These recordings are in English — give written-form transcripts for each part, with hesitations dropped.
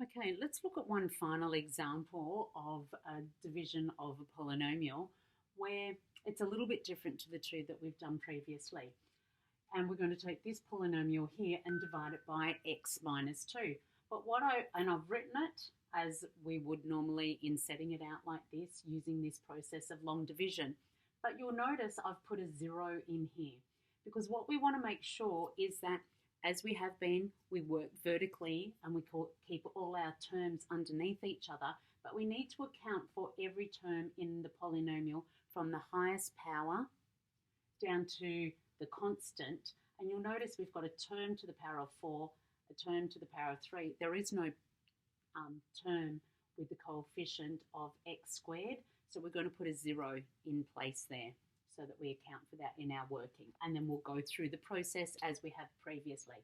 Okay, let's look at one final example of a division of a polynomial where it's a little bit different to the two that we've done previously. And we're going to take this polynomial here and divide it by x minus 2. But I've written it as we would normally in setting it out like this using this process of long division. But you'll notice I've put a 0 in here because what we want to make sure is that as we have been, we work vertically and we keep all our terms underneath each other, but we need to account for every term in the polynomial from the highest power down to the constant. And you'll notice we've got a term to the power of 4, a term to the power of 3. There is no term with the coefficient of x squared, so we're going to put a 0 in place there so that we account for that in our working. And then we'll go through the process as we have previously.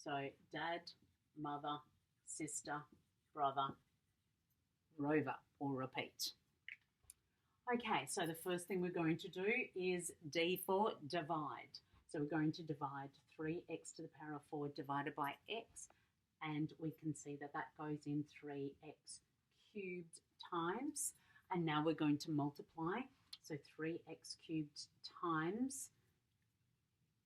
So dad, mother, sister, brother, rover, or repeat. Okay, so the first thing we're going to do is D for divide. So we're going to divide 3x to the power of 4 divided by x, and we can see that that goes in 3x cubed times. And now we're going to multiply. So 3x cubed times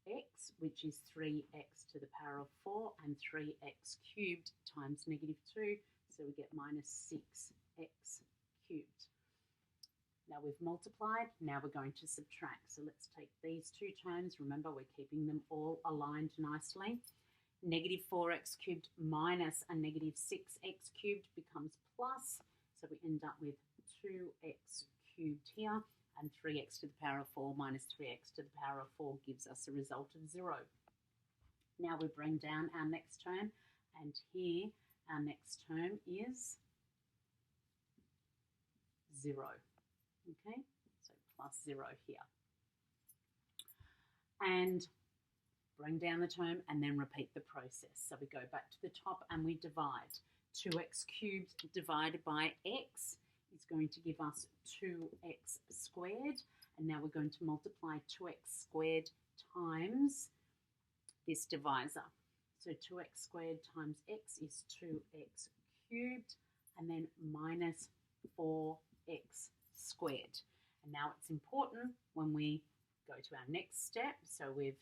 x, which is 3x to the power of 4, and 3x cubed times negative 2. So we get minus 6x cubed. Now we've multiplied, now we're going to subtract. So let's take these two terms. Remember, we're keeping them all aligned nicely. Negative 4x cubed minus a negative 6x cubed becomes plus. So we end up with 2x cubed here, and 3x to the power of 4 minus 3x to the power of 4 gives us a result of 0. Now we bring down our next term, and here our next term is 0. Okay, so plus 0 here. And bring down the term and then repeat the process. So we go back to the top and we divide. 2x cubed divided by x is going to give us 2x squared. And now we're going to multiply 2x squared times this divisor. So 2x squared times x is 2x cubed, and then minus 4x squared. And now it's important when we go to our next step. So we've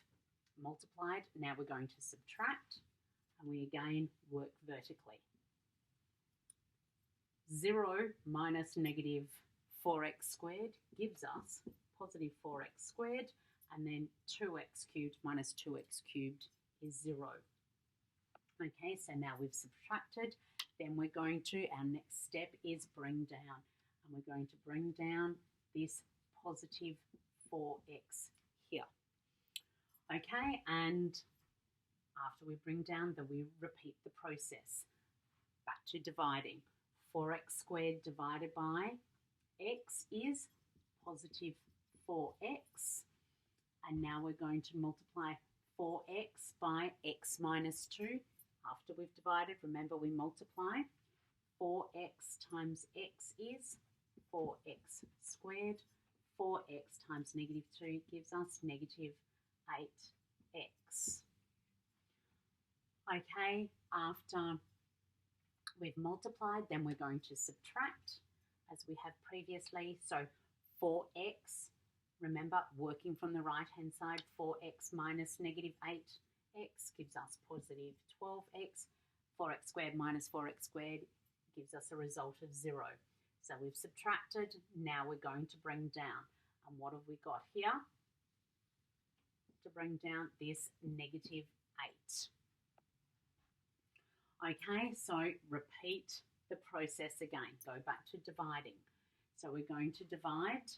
multiplied, now we're going to subtract, and we again work vertically. 0 minus negative 4x squared gives us positive 4x squared, and then 2x cubed minus 2x cubed is 0. Okay, so now we've subtracted. Then we're going to, our next step is bring down. And we're going to bring down this positive 4x here. Okay, and after we bring down, then we repeat the process. Back to dividing. 4x squared divided by x is positive 4x. And now we're going to multiply 4x by x minus 2. After we've divided, remember we multiply. 4x times x is 4x squared. 4x times negative 2 gives us negative 8x. Okay, after we've multiplied, then we're going to subtract as we have previously. So 4x, remember working from the right hand side, 4x minus negative 8x gives us positive 12x. 4x squared minus 4x squared gives us a result of 0. So we've subtracted, now we're going to bring down. And what have we got here? To bring down this negative 8. Okay, so repeat the process again. Go back to dividing. So we're going to divide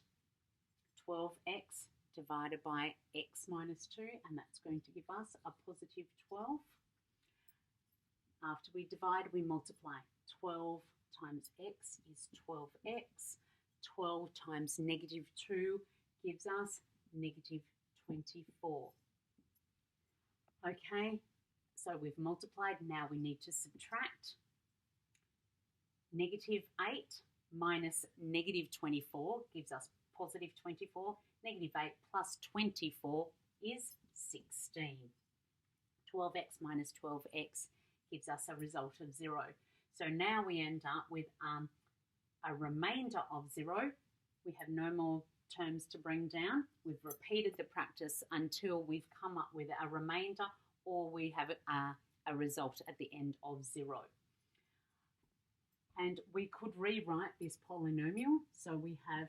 12x divided by x minus 2, and that's going to give us a positive 12. After we divide, we multiply. 12 times x is 12x. 12 times negative 2 gives us negative 24. Okay, so we've multiplied. Now we need to subtract. Negative 8 minus negative 24 gives us positive 24. Negative 8 plus 24 is 16. 12x minus 12x gives us a result of 0. So now we end up with a remainder of 0. We have no more terms to bring down. We've repeated the practice until we've come up with a remainder, or we have a result at the end of 0. And we could rewrite this polynomial. So we have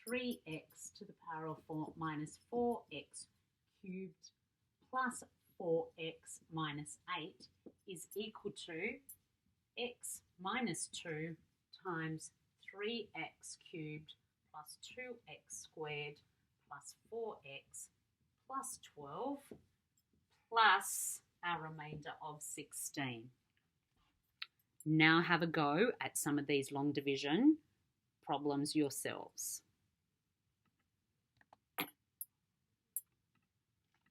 3x to the power of 4 minus 4x cubed plus 4x minus 8 is equal to x minus 2 times 3x cubed plus 2x squared plus 4x plus 12 plus our remainder of 16. Now have a go at some of these long division problems yourselves.